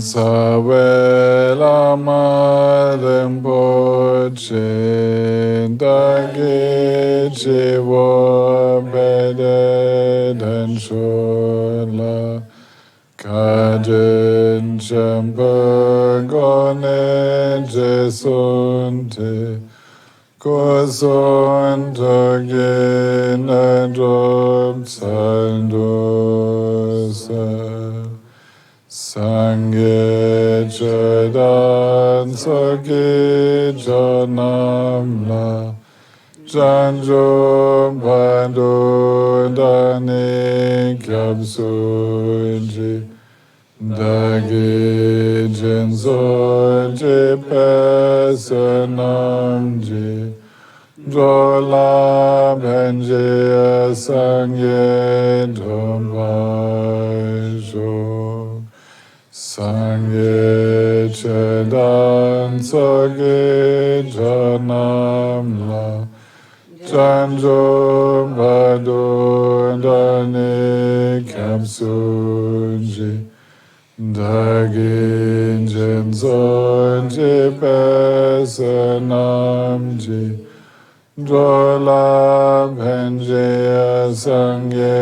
Savelama Rinpoche Dagi Chivo Bede Denshula Kajin Chempe Gone Jesunte Kusun Togine Drop Saldusa Sangye Chedan Soki Chanamla Chanjum Pandu Dani Kyabsuji Dagi Jinso Jipesanamji Jola Benji Sangye Dhumbasho Sangye Chedan Sogi Janamla Chanjum Badu Dani Kapsuji Dagi Jinson Jipesanamji Jola Benji Sangye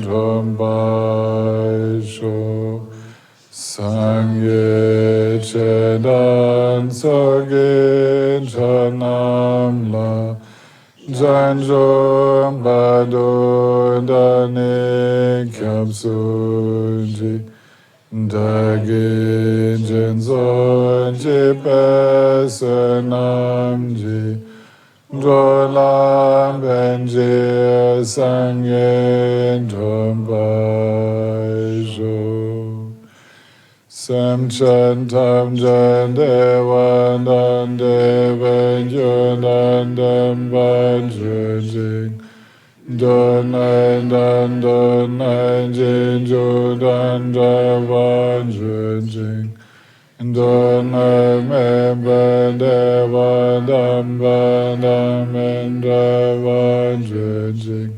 Dhumbasho Sangye Chedan Sogi Janamla Janjum Badu Dani Kapsuji Dagi Jinson Jipesanamji Jola Benji Sangye Dhumbasho Samchantam Jandevandan Devan Yunandam Bajajing Donan Jinjudan Javajajing Donan Mebadevadam Badam Indravajajing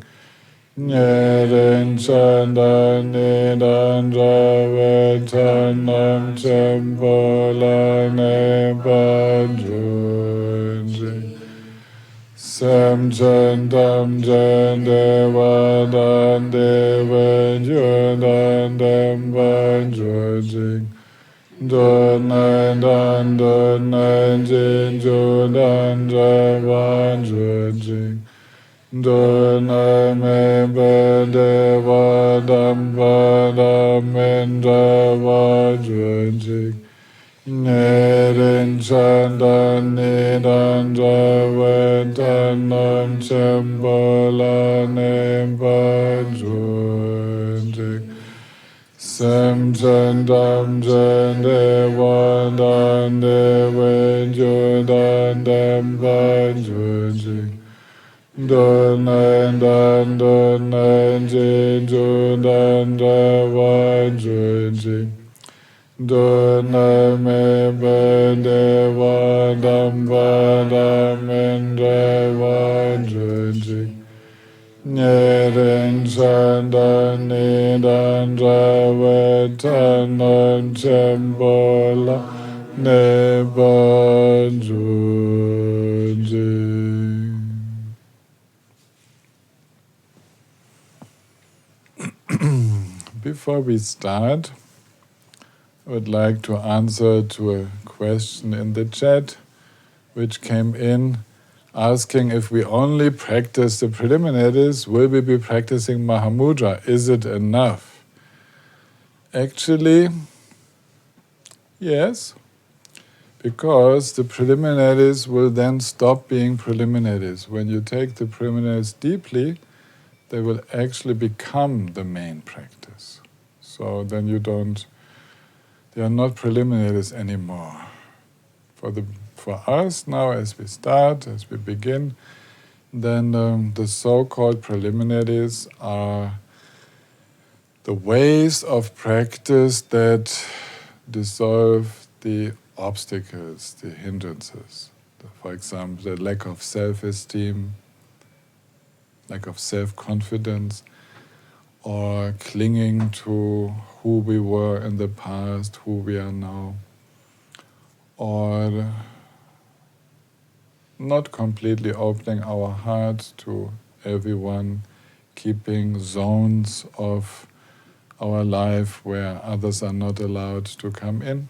Nyeren Chandan Nidan Javetanam Chempola Nebajujing Sam Chandam Jandevadan Devan Yudan Dambajujing Donan Jinjudan Javajujing Dona me bedeva dambada mendava jujik Nerin chandan nidan javetanam chembola nemba jujik Sam chandam jandeva dandeven judan damba jujik Donan Jinjudan Javajujik Donan Mebedeva Dambada Mendravajujik Nyeren Chandan Nidan Javetanam Chembola Nebajujik. Before we start, I would like to answer to a question in the chat which came in asking if we only practice the preliminaries, will we be practicing Mahamudra? Is it enough? Actually, yes, because the preliminaries will then stop being preliminaries. When you take the preliminaries deeply, they will actually become the main practice. So then they are not preliminaries anymore. For us now, as we start, as we begin, then the so-called preliminaries are the ways of practice that dissolve the obstacles, the hindrances. For example, the lack of self-esteem, lack of self-confidence, or clinging to who we were in the past, who we are now, or not completely opening our heart to everyone, keeping zones of our life where others are not allowed to come in.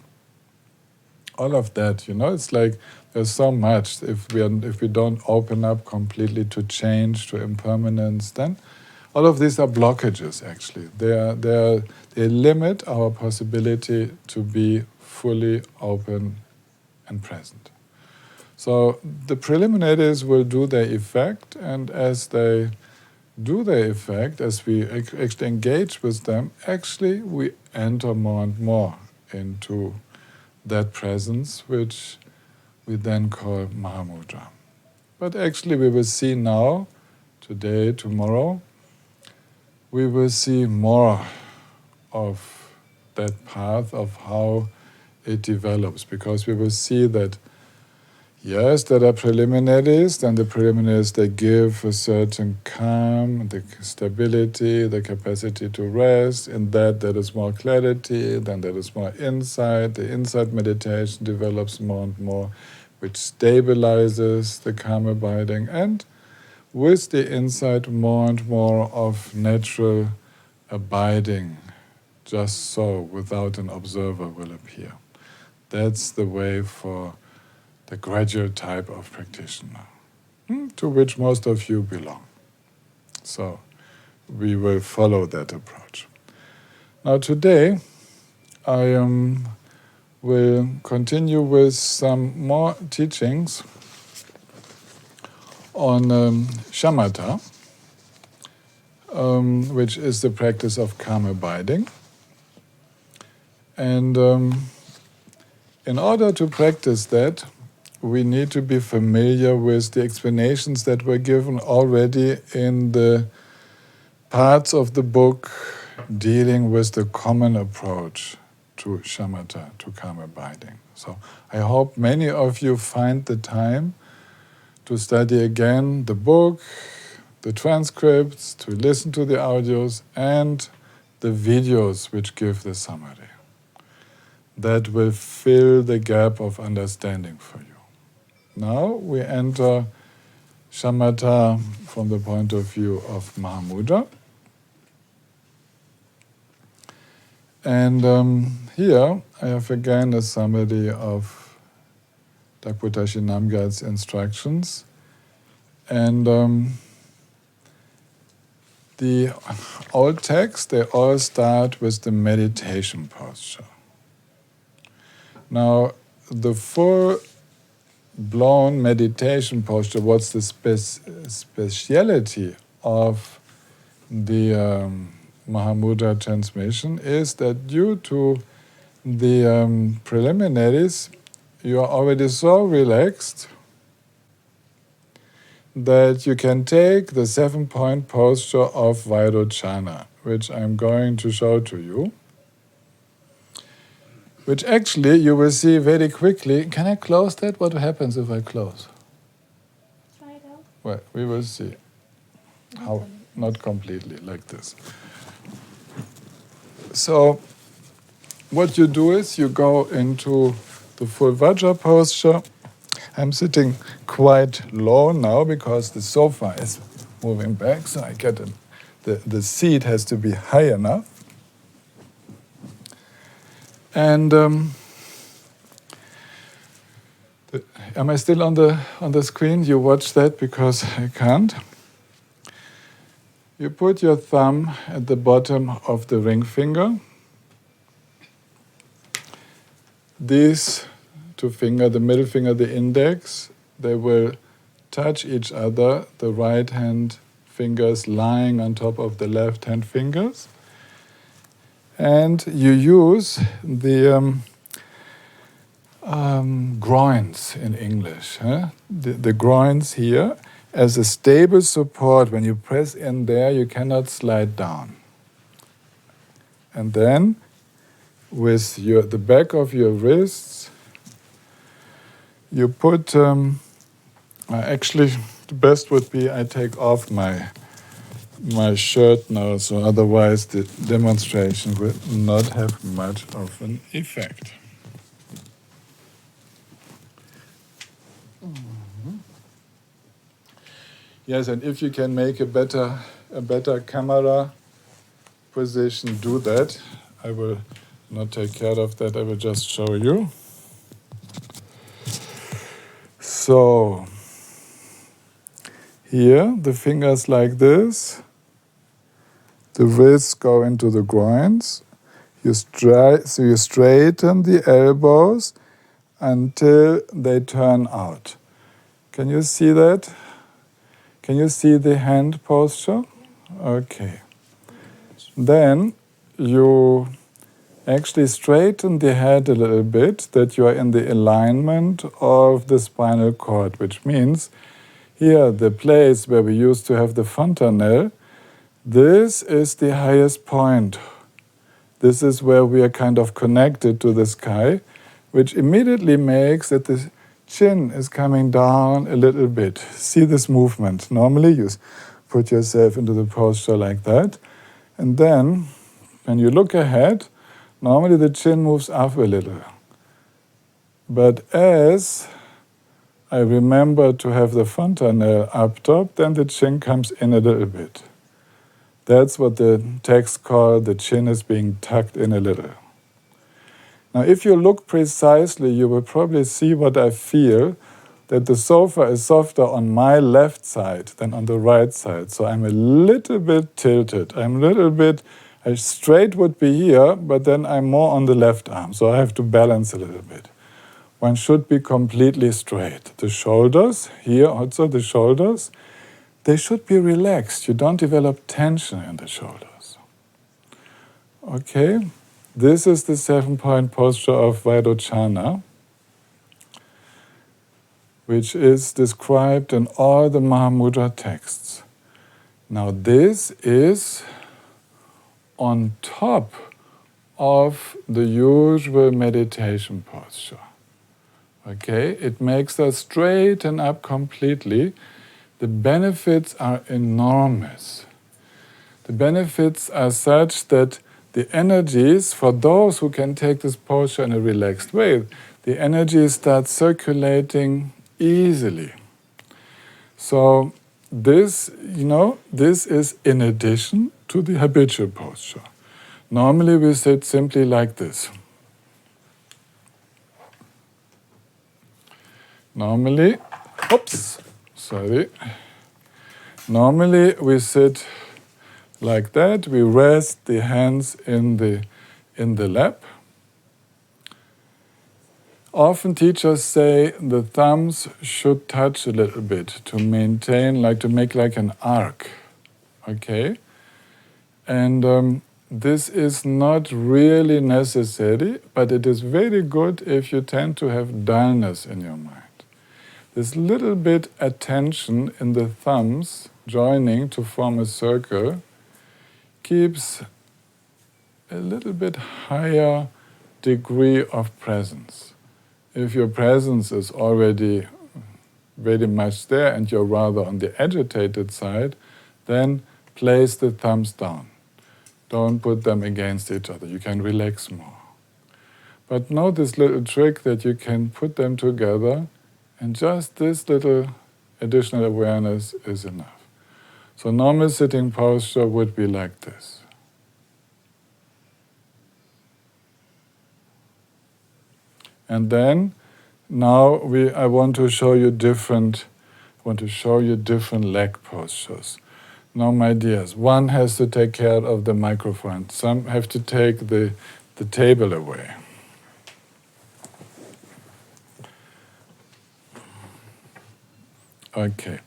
All of that, it's like there's so much. If we don't open up completely to change, to impermanence, then all of these are blockages. Actually, they limit our possibility to be fully open and present. So the preliminaries will do their effect, and as they do their effect, as we actually engage with them, actually we enter more and more into that presence, which we then call Mahamudra. But actually we will see now, today, tomorrow, we will see more of that path of how it develops, because we will see that yes, there are preliminaries, and the preliminaries, they give a certain calm, the stability, the capacity to rest. In that, there is more clarity, then there is more insight. The insight meditation develops more and more, which stabilizes the calm abiding. And with the insight, more and more of natural abiding, just so, without an observer, will appear. That's the way for the gradual type of practitioner, to which most of you belong. So we will follow that approach. Now today I will continue with some more teachings on shamatha, which is the practice of calm abiding. And in order to practice that, we need to be familiar with the explanations that were given already in the parts of the book dealing with the common approach to shamatha, to calm abiding. So I hope many of you find the time to study again the book, the transcripts, to listen to the audios, and the videos which give the summary. That will fill the gap of understanding for you. Now we enter shamatha from the point of view of Mahamudra. And here I have again a summary of Dakpotashi Namgyal's instructions. And the old texts, they all start with the meditation posture. Now, the full-blown meditation posture, what's the speciality of the Mahamudra transmission, is that due to the preliminaries, you are already so relaxed that you can take the 7-point posture of Vairochana, which I'm going to show to you, which actually you will see very quickly. Can I close that? What happens if I close? Try it out. Well, we will see. How? Not completely, like this. So, what you do is you go into the full Vajra posture. I'm sitting quite low now because the sofa is moving back, so I get the seat has to be high enough. And am I still on the screen? You watch that because I can't. You put your thumb at the bottom of the ring finger. These two fingers, the middle finger, the index, they will touch each other. The right hand fingers lying on top of the left hand fingers. And you use the groins in English. The groins here as a stable support. When you press in there, you cannot slide down. And then, with the back of your wrists, you put, actually the best would be I take off my my shirt now, so otherwise the demonstration will not have much of an effect. Yes, and if you can make a better camera position, do that. I will not take care of that, I will just show you. So, here, the fingers like this, the wrists go into the groins, so you straighten the elbows until they turn out. Can you see that? Can you see the hand posture? Okay. Then you actually straighten the head a little bit, that you are in the alignment of the spinal cord, which means here, the place where we used to have the fontanelle, this is the highest point. This is where we are kind of connected to the sky, which immediately makes that the chin is coming down a little bit. See this movement. Normally you put yourself into the posture like that. And then, when you look ahead, normally the chin moves up a little. But as I remember to have the fontanelle up top, then the chin comes in a little bit. That's what the texts call the chin is being tucked in a little. Now, if you look precisely, you will probably see what I feel, that the sofa is softer on my left side than on the right side. So I'm a little bit tilted. Straight would be here, but then I'm more on the left arm. So I have to balance a little bit. One should be completely straight. The shoulders, here also the shoulders, they should be relaxed. You don't develop tension in the shoulders. Okay, this is the 7-point posture of Vairochana, which is described in all the Mahamudra texts. Now this is on top of the usual meditation posture. Okay, it makes us straighten up completely. The benefits are enormous. The benefits are such that the energies, for those who can take this posture in a relaxed way, the energies start circulating easily. So this, this is in addition to the habitual posture. Normally we sit simply like this. Normally we sit like that. We rest the hands in the lap. Often teachers say the thumbs should touch a little bit to maintain, to make like an arc. Okay? And this is not really necessary, but it is very good if you tend to have dullness in your mind. This little bit attention in the thumbs joining to form a circle keeps a little bit higher degree of presence. If your presence is already very much there and you're rather on the agitated side, then place the thumbs down. Don't put them against each other. You can relax more. But know this little trick that you can put them together, and just this little additional awareness is enough. So normal sitting posture would be like this. And then, now I want to show you different leg postures. Now, my dears, one has to take care of the microphone. Some have to take the table away. Okay.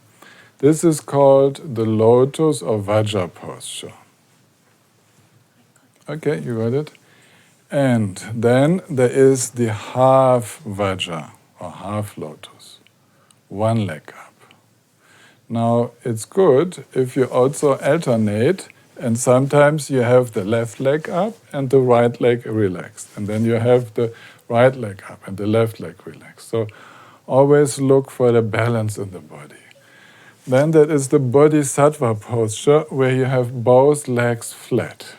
This is called the lotus or vajra posture. Okay, you got it? And then there is the half vajra or half lotus, one leg up. Now, it's good if you also alternate, and sometimes you have the left leg up and the right leg relaxed. And then you have the right leg up and the left leg relaxed. So always look for the balance in the body. then that is the bodhisattva posture, where you have both legs flat.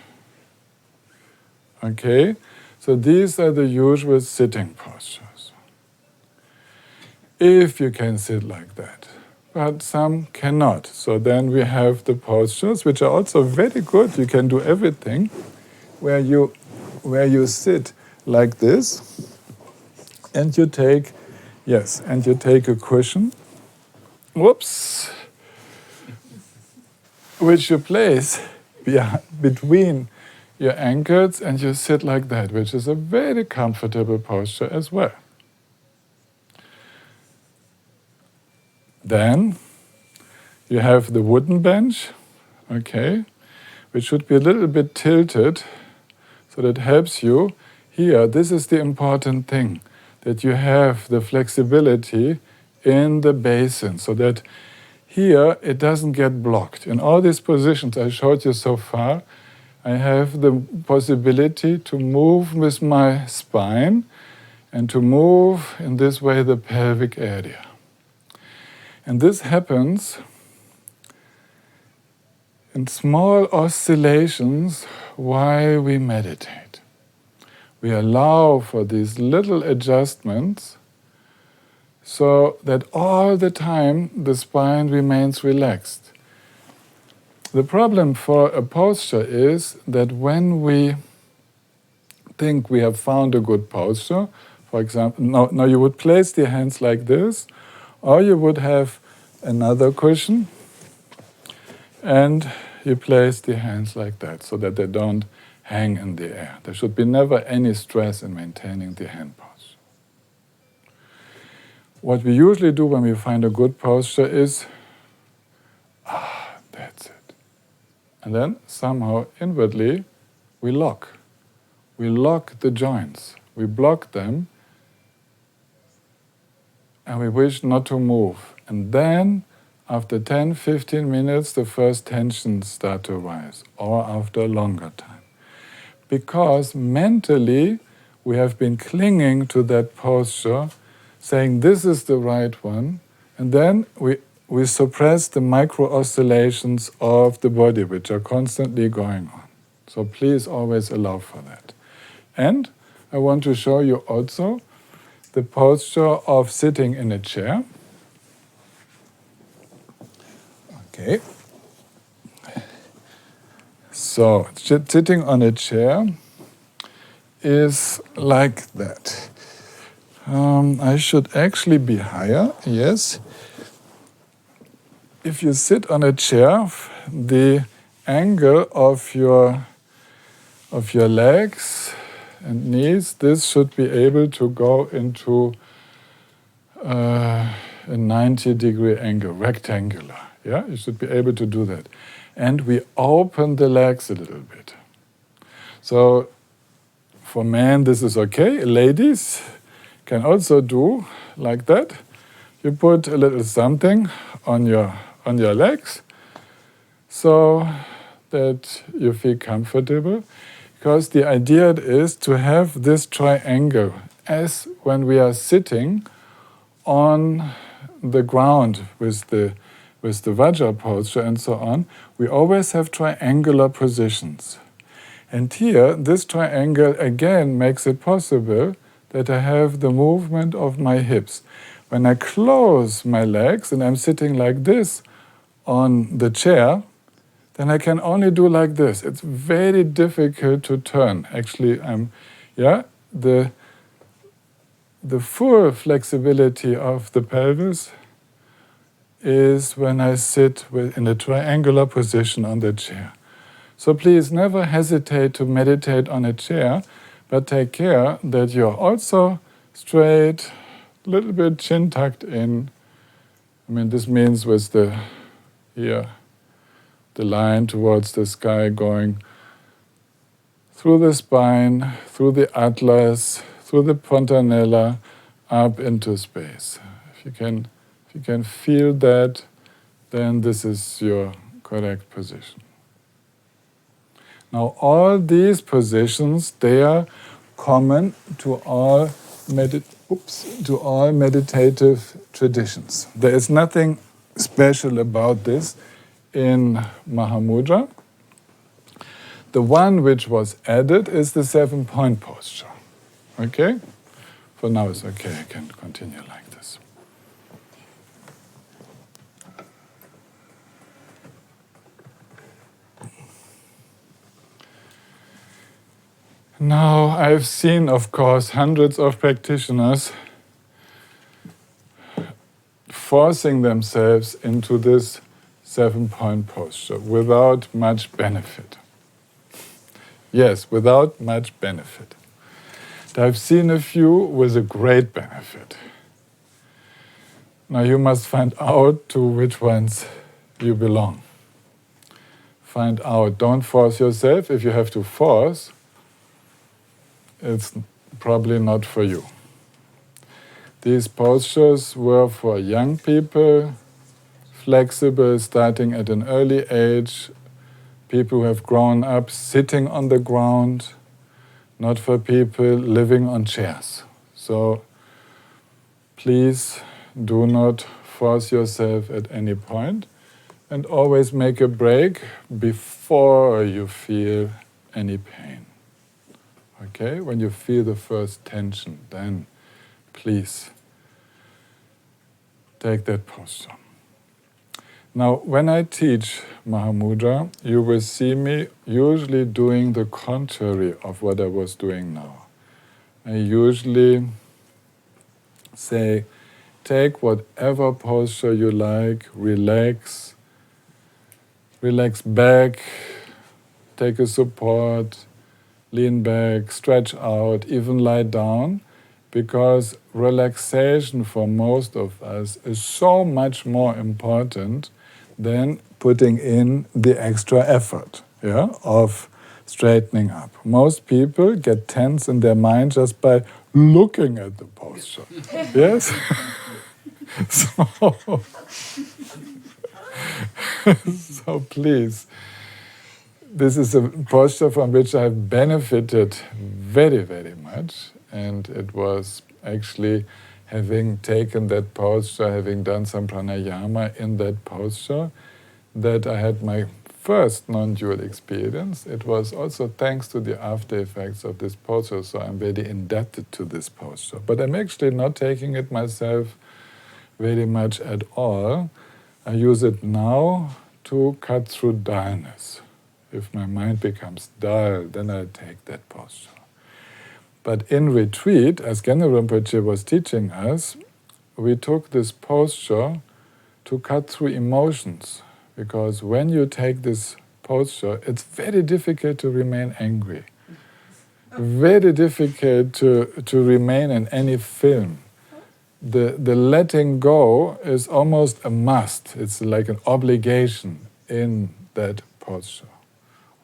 Okay? So these are the usual sitting postures. If you can sit like that. But some cannot. So then we have the postures, which are also very good. You can do everything, where you sit like this, and you take, and you take a cushion, whoops, which you place between your ankles, and you sit like that, which is a very comfortable posture as well. Then you have the wooden bench, okay, which should be a little bit tilted, so that helps you here. This is the important thing, that you have the flexibility in the basin, so that here it doesn't get blocked. In all these positions I showed you so far, I have the possibility to move with my spine and to move in this way the pelvic area. And this happens in small oscillations while we meditate. We allow for these little adjustments so that all the time the spine remains relaxed. The problem for a posture is that when we think we have found a good posture, for example, now you would place the hands like this, or you would have another cushion, and you place the hands like that, so that they don't hang in the air. There should be never any stress in maintaining the hand posture. What we usually do when we find a good posture is, that's it. And then somehow inwardly we lock. We lock the joints. We block them, and we wish not to move. And then after 10-15 minutes, the first tensions start to rise, or after a longer time. Because mentally, we have been clinging to that posture, saying this is the right one, and then we suppress the micro-oscillations of the body, which are constantly going on. So please always allow for that. And I want to show you also the posture of sitting in a chair. Okay. So, sitting on a chair is like that. I should actually be higher, yes. If you sit on a chair, the angle of your legs and knees, this should be able to go into a 90-degree angle, rectangular. Yeah, you should be able to do that. And we open the legs a little bit. So for men, this is okay. Ladies can also do like that. You put a little something on your legs so that you feel comfortable. Because the idea is to have this triangle as when we are sitting on the ground with the Vajra posture and so on, we always have triangular positions. And here, this triangle again makes it possible that I have the movement of my hips. When I close my legs and I'm sitting like this on the chair, then I can only do like this. It's very difficult to turn. Actually, the full flexibility of the pelvis is when I sit in a triangular position on the chair. So please never hesitate to meditate on a chair, but take care that you're also straight, a little bit chin tucked in. I mean, this means with the line towards the sky going through the spine, through the atlas, through the fontanella, up into space. If you can feel that, then this is your correct position. Now, all these positions, they are common to all meditative traditions. There is nothing special about this in Mahamudra. The one which was added is the 7-point posture. Okay? For now it's okay, I can continue like this. Now, I've seen, of course, hundreds of practitioners forcing themselves into this 7-point posture without much benefit. Yes, without much benefit. And I've seen a few with a great benefit. Now you must find out to which ones you belong. Find out. Don't force yourself. If you have to force, it's probably not for you. These postures were for young people, flexible, starting at an early age, people who have grown up sitting on the ground, not for people living on chairs. So please do not force yourself at any point, and always make a break before you feel any pain. Okay? When you feel the first tension, then please take that posture. Now, when I teach Mahamudra, you will see me usually doing the contrary of what I was doing now. I usually say, take whatever posture you like, relax back, take a support, lean back, stretch out, even lie down, because relaxation for most of us is so much more important than putting in the extra effort, of straightening up. Most people get tense in their mind just by looking at the posture. Yes? So please, this is a posture from which I've benefited very, very much, and it was actually having taken that posture, having done some pranayama in that posture, that I had my first non-dual experience. It was also thanks to the after effects of this posture, so I'm very indebted to this posture. But I'm actually not taking it myself very much at all. I use it now to cut through dullness. If my mind becomes dull, then I take that posture. But in retreat, as Genro Rinpoche was teaching us, we took this posture to cut through emotions. Because when you take this posture, it's very difficult to remain angry. Very difficult to remain in any film. The letting go is almost a must. It's like an obligation in that posture.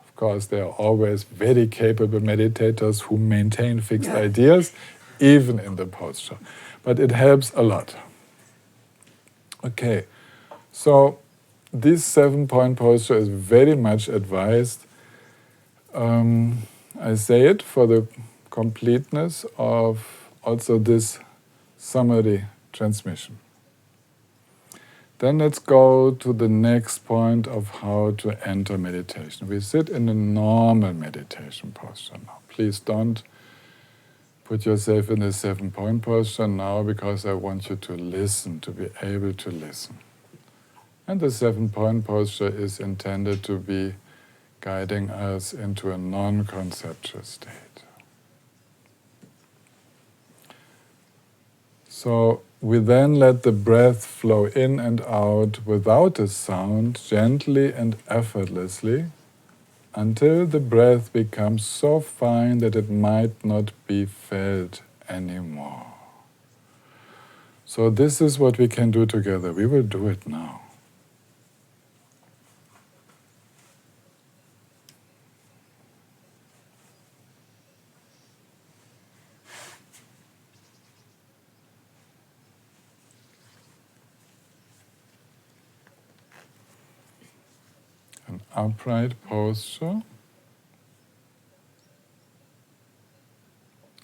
Of course, there are always very capable meditators who maintain fixed ideas, even in the posture. But it helps a lot. Okay, so this 7-point posture is very much advised. I say it for the completeness of also this summary transmission. Then let's go to the next point of how to enter meditation. We sit in a normal meditation posture now. Please don't put yourself in a 7-point posture now, because I want you to listen, to be able to listen. And the 7-point posture is intended to be guiding us into a non-conceptual state. So we then let the breath flow in and out without a sound, gently and effortlessly, until the breath becomes so fine that it might not be felt anymore. So this is what we can do together. We will do it now. An upright posture,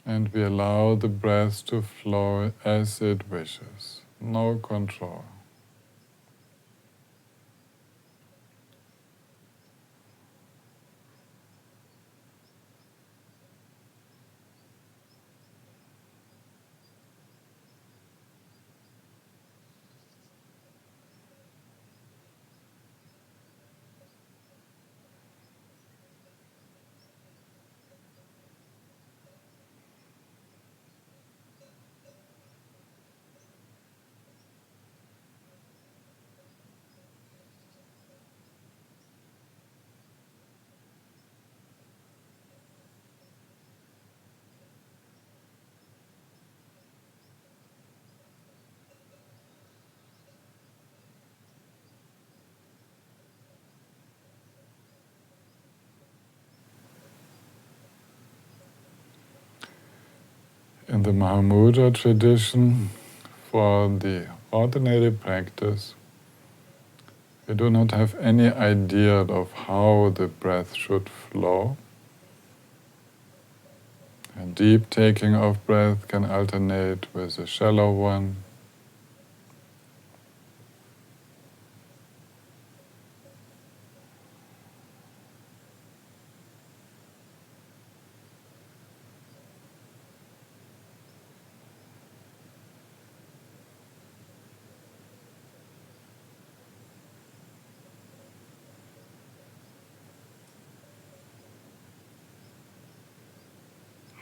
and we allow the breath to flow as it wishes. No control. In the Mahamudra tradition, for the ordinary practice, we do not have any idea of how the breath should flow. A deep taking of breath can alternate with a shallow one.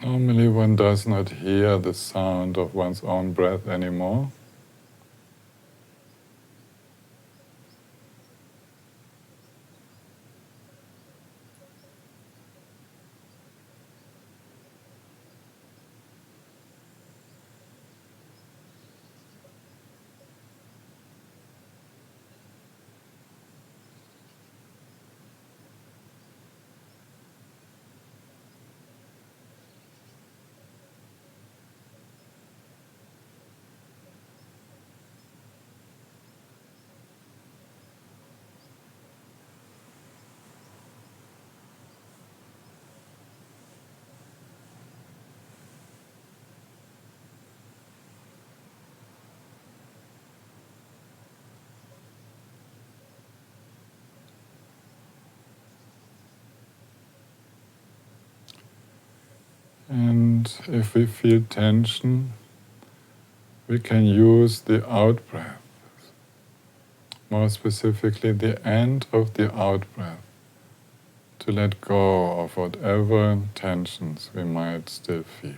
Normally one does not hear the sound of one's own breath anymore. And if we feel tension, we can use the out-breath, more specifically the end of the out-breath, to let go of whatever tensions we might still feel.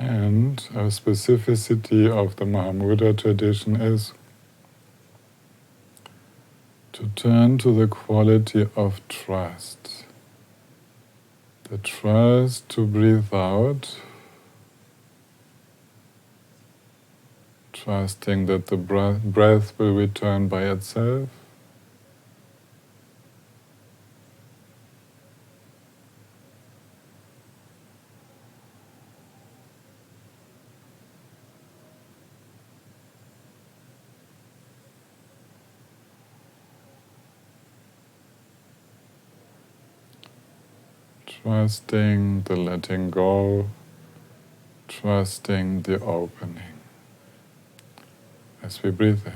And a specificity of the Mahamudra tradition is to turn to the quality of trust. The trust to breathe out, trusting that the breath will return by itself. Trusting the letting go, trusting the opening as we breathe in.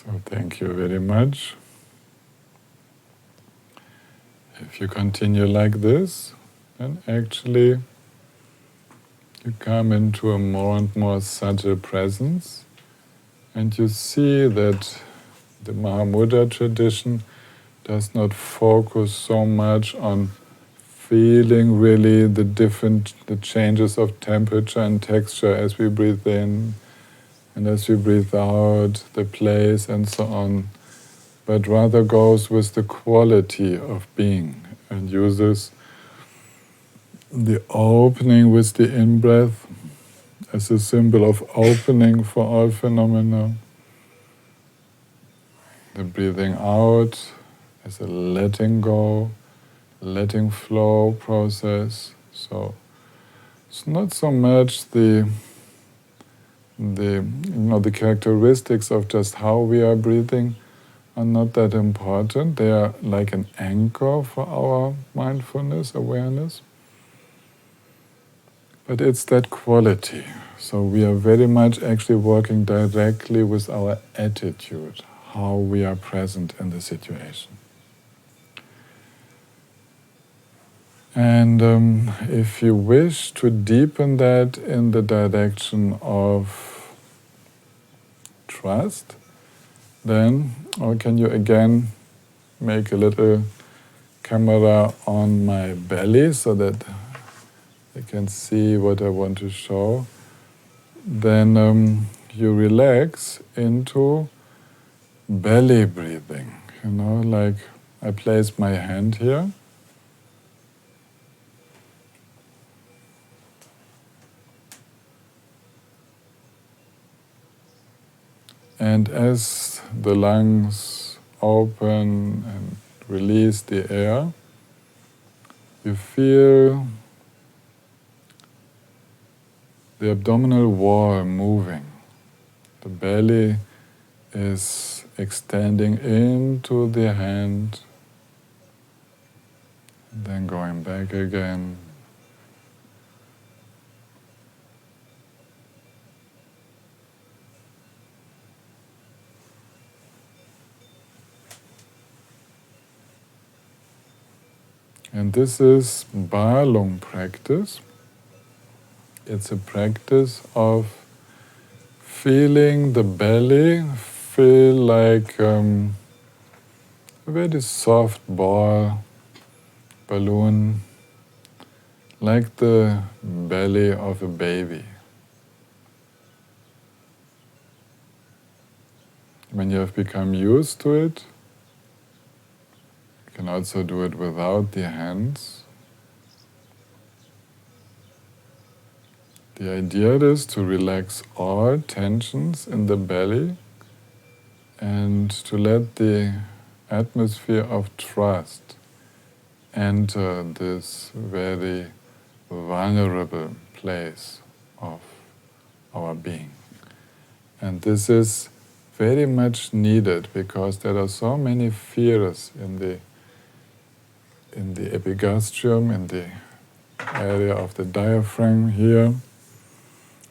So thank you very much. If you continue like this, then actually you come into a more and more subtle presence, and you see that the Mahamudra tradition does not focus so much on feeling really the changes of temperature and texture as we breathe in and as we breathe out, the place and so on, but rather goes with the quality of being and uses the opening with the in-breath as a symbol of opening for all phenomena, the breathing out as a letting go, letting flow process. So it's not so much the characteristics of just how we are breathing are not that important. They are like an anchor for our mindfulness, awareness. But it's that quality. So we are very much actually working directly with our attitude, how we are present in the situation. And if you wish to deepen that in the direction of trust, then, or can you again make a little camera on my belly so that you can see what I want to show, then you relax into belly breathing. Like I place my hand here, and as the lungs open and release the air, you feel the abdominal wall moving. The belly is extending into the hand, then going back again. And this is Balung practice. It's a practice of feeling the belly feel like a very soft ball, balloon, like the belly of a baby. When you have become used to it, you can also do it without the hands. The idea is to relax all tensions in the belly and to let the atmosphere of trust enter this very vulnerable place of our being. And this is very much needed because there are so many fears in the epigastrium, in the area of the diaphragm here.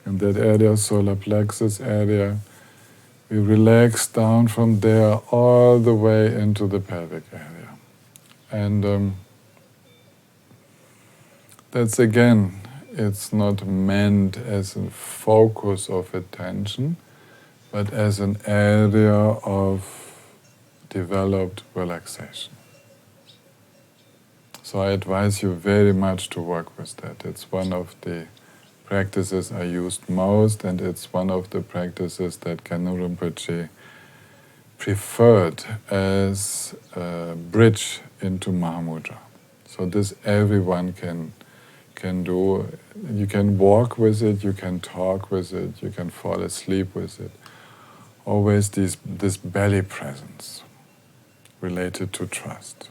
In that area, solar plexus area, we relax down from there all the way into the pelvic area. And that's again, it's not meant as a focus of attention, but as an area of developed relaxation. So I advise you very much to work with that. It's one of the practices I used most, and it's one of the practices that Kanu Rinpoche preferred as a bridge into Mahamudra. So this everyone can do. You can walk with it, you can talk with it, you can fall asleep with it. Always this belly presence related to trust.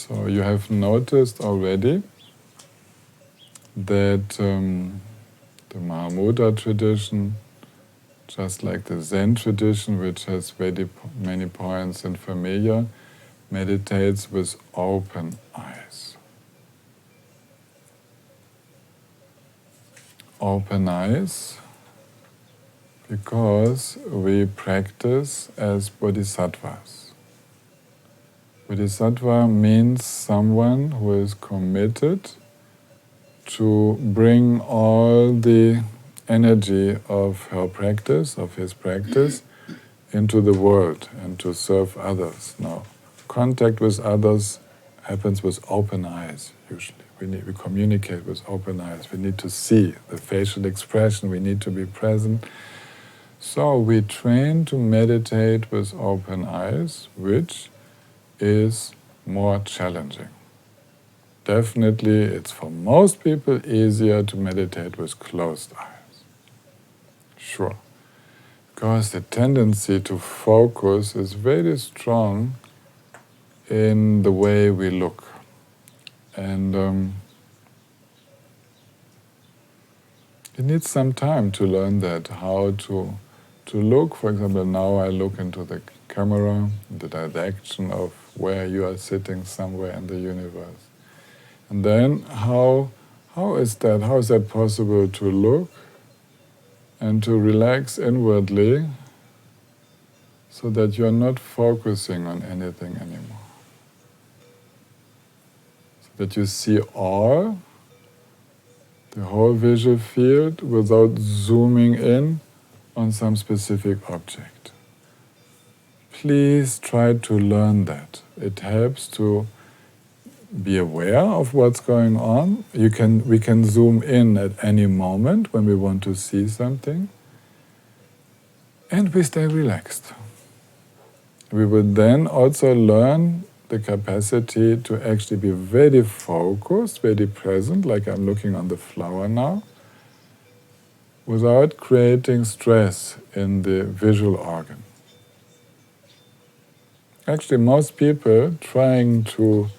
So you have noticed already that the Mahamudra tradition, just like the Zen tradition, which has very many points in familiar, meditates with open eyes. Open eyes because we practice as bodhisattvas. Bodhisattva means someone who is committed to bring all the energy of her practice, of his practice, into the world and to serve others. Now, contact with others happens with open eyes, usually. We communicate with open eyes. We need to see the facial expression. We need to be present. So we train to meditate with open eyes, which is more challenging. Definitely, it's for most people easier to meditate with closed eyes. Sure. Because the tendency to focus is very strong in the way we look. And it needs some time to learn that, how to look. For example, now I look into the camera, in the direction of where you are sitting somewhere in the universe. And then how is that possible to look and to relax inwardly so that you're not focusing on anything anymore? So that you see all, the whole visual field, without zooming in on some specific object. Please try to learn that. It helps to be aware of what's going on. We can zoom in at any moment when we want to see something, and we stay relaxed. We will then also learn the capacity to actually be very focused, very present, like I'm looking on the flower now, without creating stress in the visual organ. Actually, most people trying to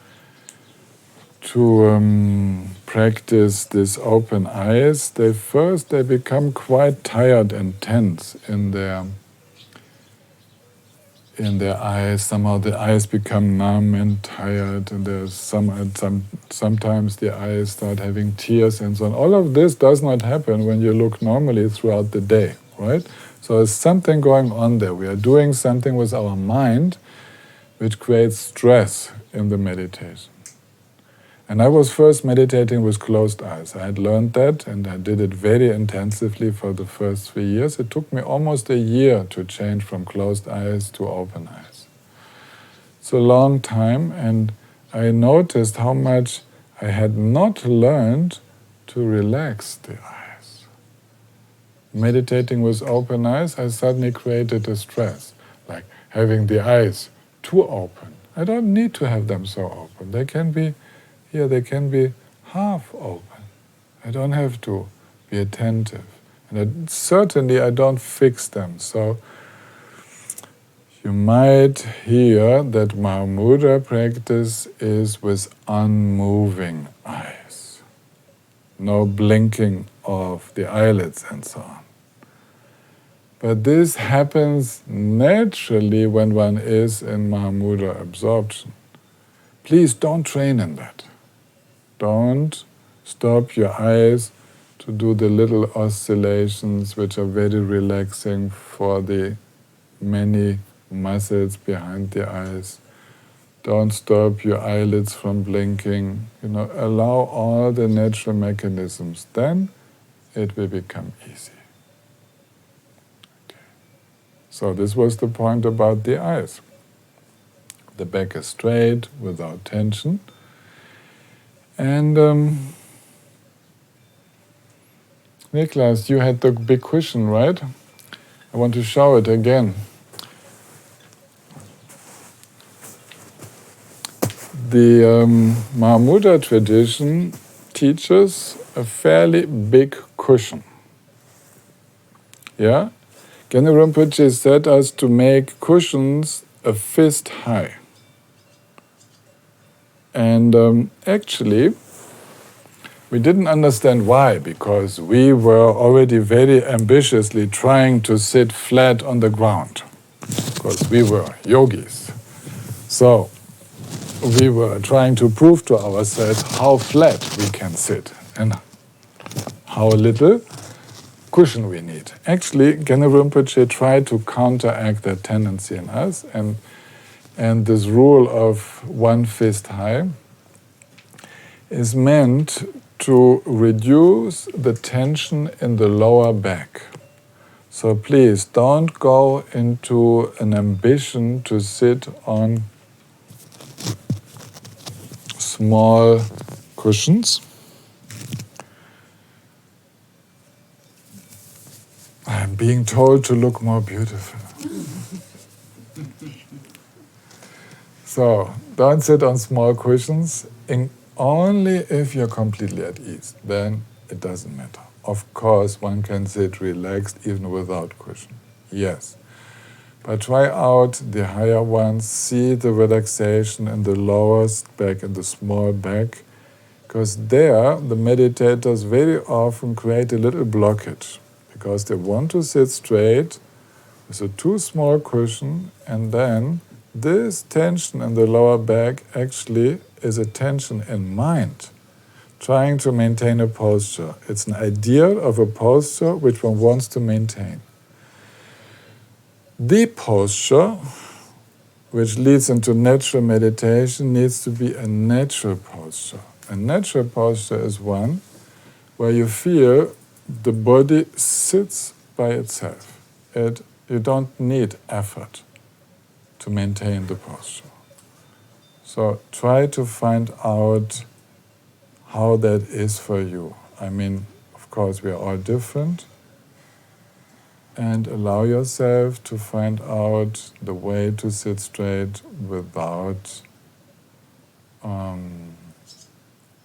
practice this open eyes, they become quite tired and tense in their eyes. Somehow the eyes become numb and tired, and there's sometimes the eyes start having tears and so on. All of this does not happen when you look normally throughout the day, right? So there's something going on there. We are doing something with our mind which creates stress in the meditation. And I was first meditating with closed eyes. I had learned that, and I did it very intensively for the first 3 years. It took me almost a year to change from closed eyes to open eyes. It's a long time, and I noticed how much I had not learned to relax the eyes. Meditating with open eyes, I suddenly created a stress, like having the eyes too open. I don't need to have them so open. They can be half open. I don't have to be attentive. And certainly I don't fix them. So you might hear that Mahamudra practice is with unmoving eyes. No blinking of the eyelids and so on. But this happens naturally when one is in Mahamudra absorption. Please don't train in that. Don't stop your eyes to do the little oscillations which are very relaxing for the many muscles behind the eyes. Don't stop your eyelids from blinking. Allow all the natural mechanisms. Then it will become easy. Okay. So this was the point about the eyes. The back is straight, without tension. And Niklas, you had the big cushion, right? I want to show it again. The Mahamudra tradition teaches a fairly big cushion. Yeah? Genpo Rinpoche said us to make cushions a fist high. And actually, we didn't understand why, because we were already very ambitiously trying to sit flat on the ground, because we were yogis. So we were trying to prove to ourselves how flat we can sit and how little cushion we need. Actually, Gene Rinpoche tried to counteract that tendency in us, and this rule of one fist high is meant to reduce the tension in the lower back. So please don't go into an ambition to sit on small cushions. I'm being told to look more beautiful. So don't sit on small cushions, only if you're completely at ease. Then it doesn't matter. Of course, one can sit relaxed even without cushion. Yes. But try out the higher ones, see the relaxation in the lowest back and the small back, because there the meditators very often create a little blockage, because they want to sit straight with a too small cushion, and then this tension in the lower back actually is a tension in mind, trying to maintain a posture. It's an ideal of a posture which one wants to maintain. The posture, which leads into natural meditation, needs to be a natural posture. A natural posture is one where you feel the body sits by itself. You don't need effort to maintain the posture. So try to find out how that is for you. I mean, of course, we are all different. And allow yourself to find out the way to sit straight without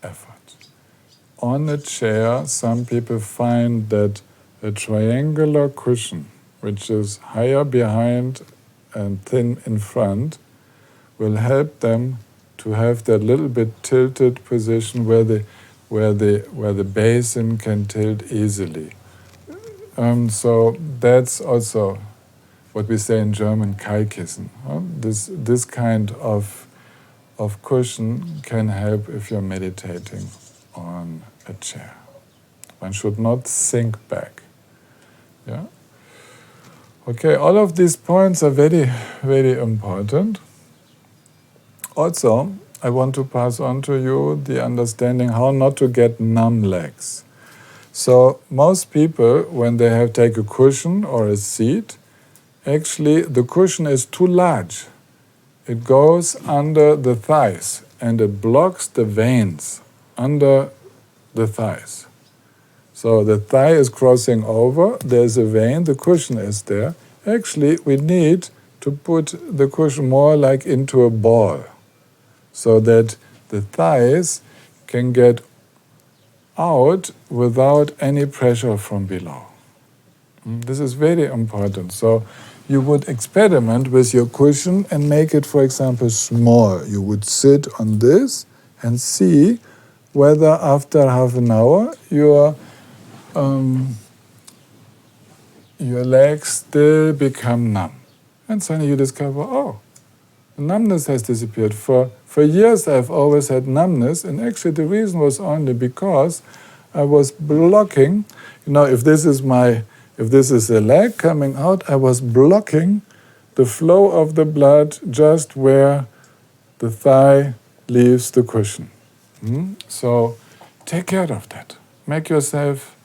effort. On a chair, some people find that a triangular cushion, which is higher behind and thin in front, will help them to have that little bit tilted position where the basin can tilt easily. So that's also what we say in German, Kaikissen. This kind of cushion can help if you're meditating on a chair. One should not sink back. Yeah. Okay, all of these points are very, very important. Also, I want to pass on to you the understanding how not to get numb legs. So most people, when they have take a cushion or a seat, actually the cushion is too large. It goes under the thighs and it blocks the veins under the thighs. So the thigh is crossing over, there's a vein, the cushion is there. Actually, we need to put the cushion more like into a ball so that the thighs can get out without any pressure from below. This is very important. So you would experiment with your cushion and make it, for example, small. You would sit on this and see whether after half an hour your legs still become numb. And suddenly you discover, oh, the numbness has disappeared. For years I've always had numbness, and actually the reason was only because I was blocking, if this is a leg coming out, I was blocking the flow of the blood just where the thigh leaves the cushion. So take care of that. Make yourself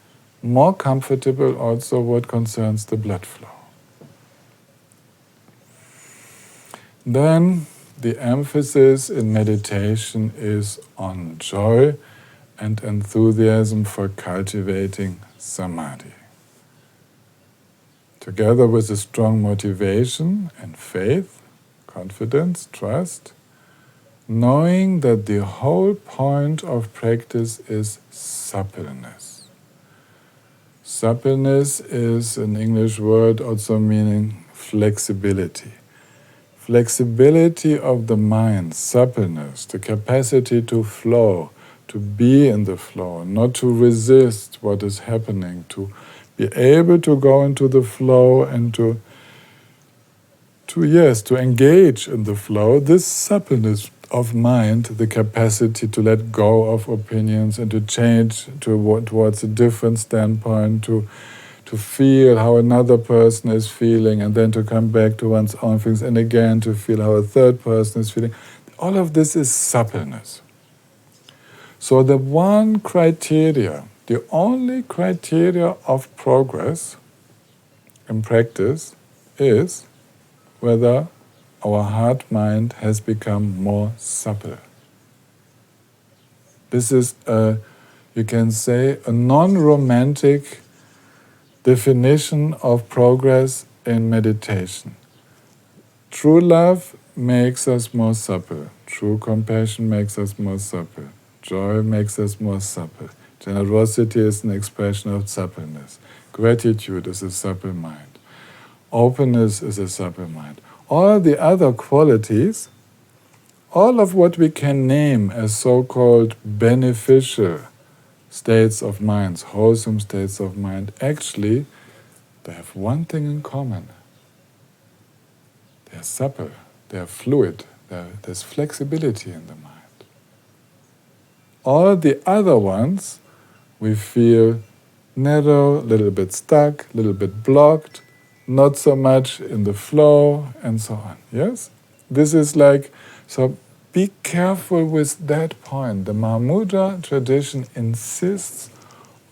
more comfortable also what concerns the blood flow. Then the emphasis in meditation is on joy and enthusiasm for cultivating samadhi. Together with a strong motivation and faith, confidence, trust, knowing that the whole point of practice is suppleness. Suppleness is an English word also meaning flexibility. Flexibility of the mind, suppleness, the capacity to flow, to be in the flow, not to resist what is happening, to be able to go into the flow and to engage in the flow. This suppleness of mind the capacity to let go of opinions and to change towards a different standpoint, to feel how another person is feeling, and then to come back to one's own feelings, and again to feel how a third person is feeling. All of this is suppleness. So the one criteria, the only criteria of progress in practice is whether our heart-mind has become more supple. This is, you can say, a non-romantic definition of progress in meditation. True love makes us more supple. True compassion makes us more supple. Joy makes us more supple. Generosity is an expression of suppleness. Gratitude is a supple mind. Openness is a supple mind. All the other qualities, all of what we can name as so-called beneficial states of mind, wholesome states of mind, actually, they have one thing in common. They're supple, they're fluid, there's flexibility in the mind. All the other ones, we feel narrow, a little bit stuck, a little bit blocked, not so much in the flow, and so on. Yes? This is like, so be careful with that point. The Mahamudra tradition insists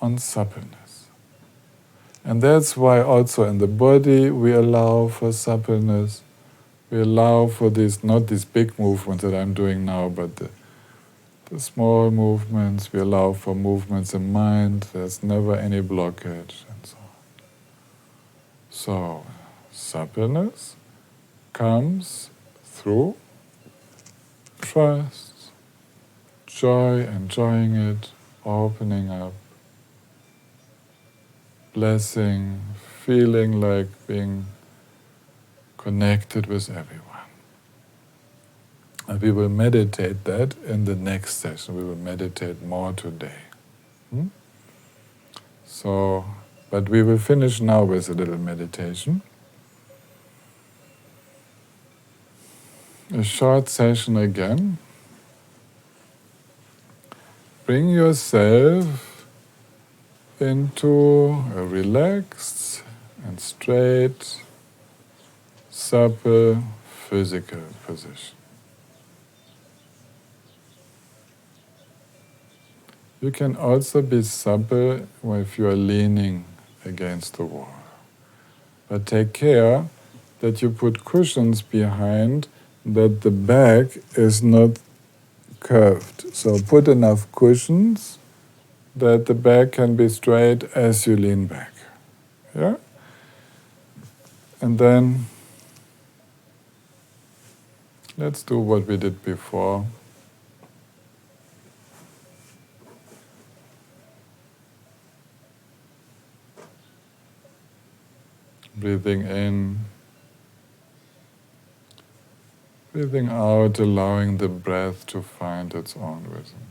on suppleness. And that's why also in the body we allow for suppleness. We allow for these, not these big movements that I'm doing now, but the small movements. We allow for movements in mind. There's never any blockage, and so on. So, suppleness comes through trust, joy, enjoying it, opening up, blessing, feeling like being connected with everyone. And we will meditate that in the next session. We will meditate more today. So, but we will finish now with a little meditation. A short session again. Bring yourself into a relaxed and straight, supple physical position. You can also be supple if you are leaning against the wall. But take care that you put cushions behind, that the back is not curved. So put enough cushions that the back can be straight as you lean back. Yeah? And then let's do what we did before. Breathing in, breathing out, allowing the breath to find its own rhythm.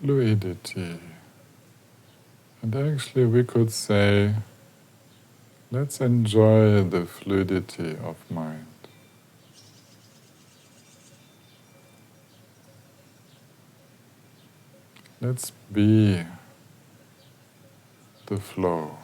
Fluidity. And actually we could say Let's enjoy the fluidity of mind. Let's be the flow.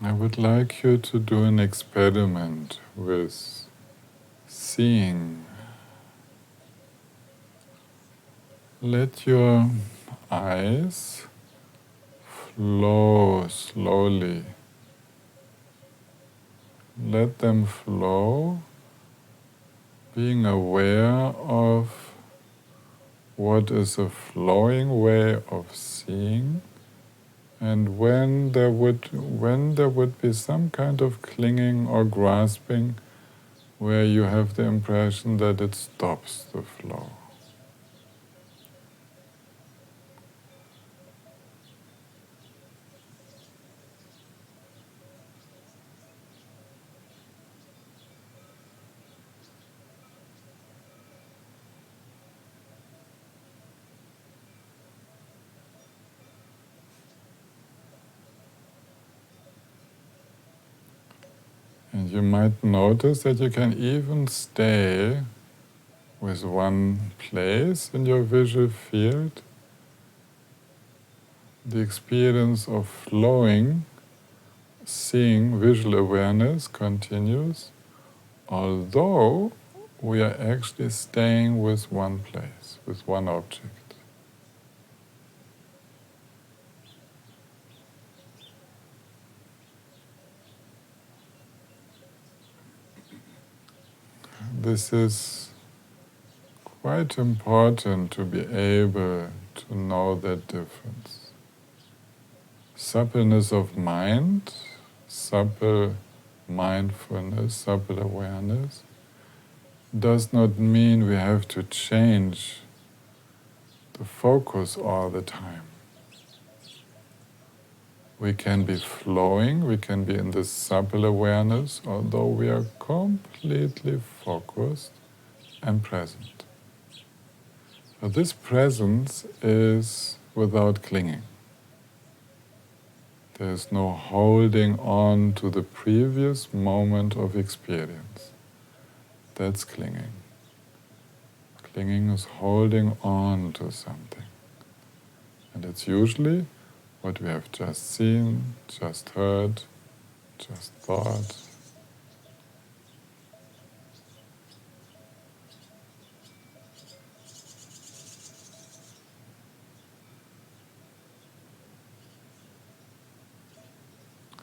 I would like you to do an experiment with seeing. Let your eyes flow slowly. Let them flow, being aware of what is a flowing way of seeing, and when there would be some kind of clinging or grasping where you have the impression that it stops the flow. And you might notice that you can even stay with one place in your visual field. The experience of flowing, seeing, visual awareness continues, although we are actually staying with one place, with one object. this is quite important to be able to know that difference. Suppleness of mind, supple mindfulness, supple awareness, does not mean we have to change the focus all the time. We can be flowing, we can be in this supple awareness, although we are completely focused and present. So this presence is without clinging. There is no holding on to the previous moment of experience. That's clinging. Clinging is holding on to something. And it's usually what we have just seen, just heard, just thought.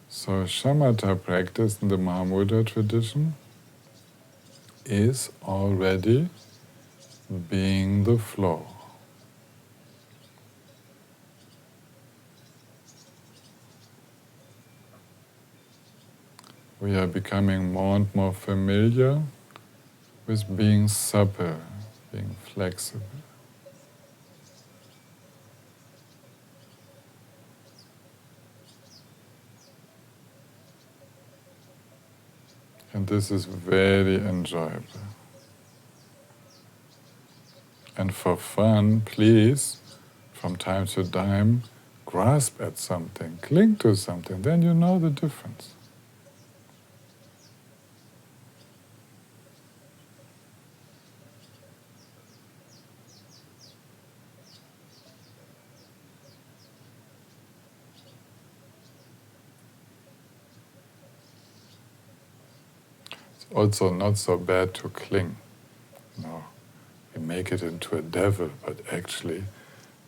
So shamatha practice in the Mahamudra tradition is already being the flow. We are becoming more and more familiar with being supple, being flexible. And this is very enjoyable. And for fun, please, from time to time, grasp at something, cling to something, then you know the difference. Also not so bad to cling. No, we make it into a devil, but actually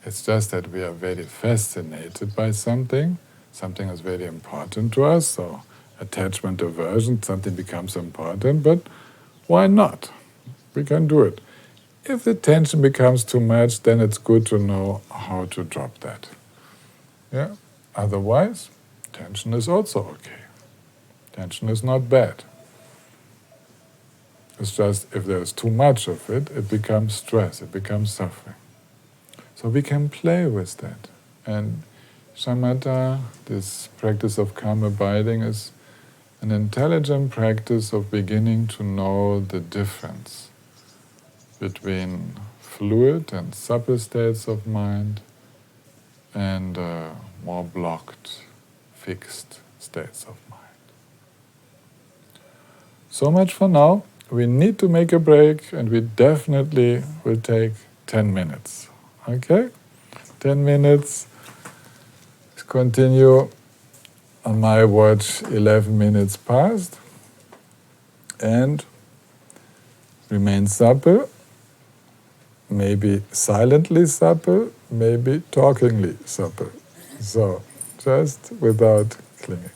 it's just that we are very fascinated by something. Something is very important to us, so attachment, aversion, something becomes important, but why not? We can do it. If the tension becomes too much, then it's good to know how to drop that. Yeah. Otherwise, tension is also okay. Tension is not bad. It's just if there's too much of it, it becomes stress, it becomes suffering. So we can play with that. And shamatha, this practice of calm abiding, is an intelligent practice of beginning to know the difference between fluid and supple states of mind and more blocked, fixed states of mind. So much for now. We need to make a break, and we definitely will take 10 minutes. Okay? 10 minutes. Let's continue. On my watch, 11 minutes past. And remain supple. Maybe silently supple, maybe talkingly supple. So, just without clinging.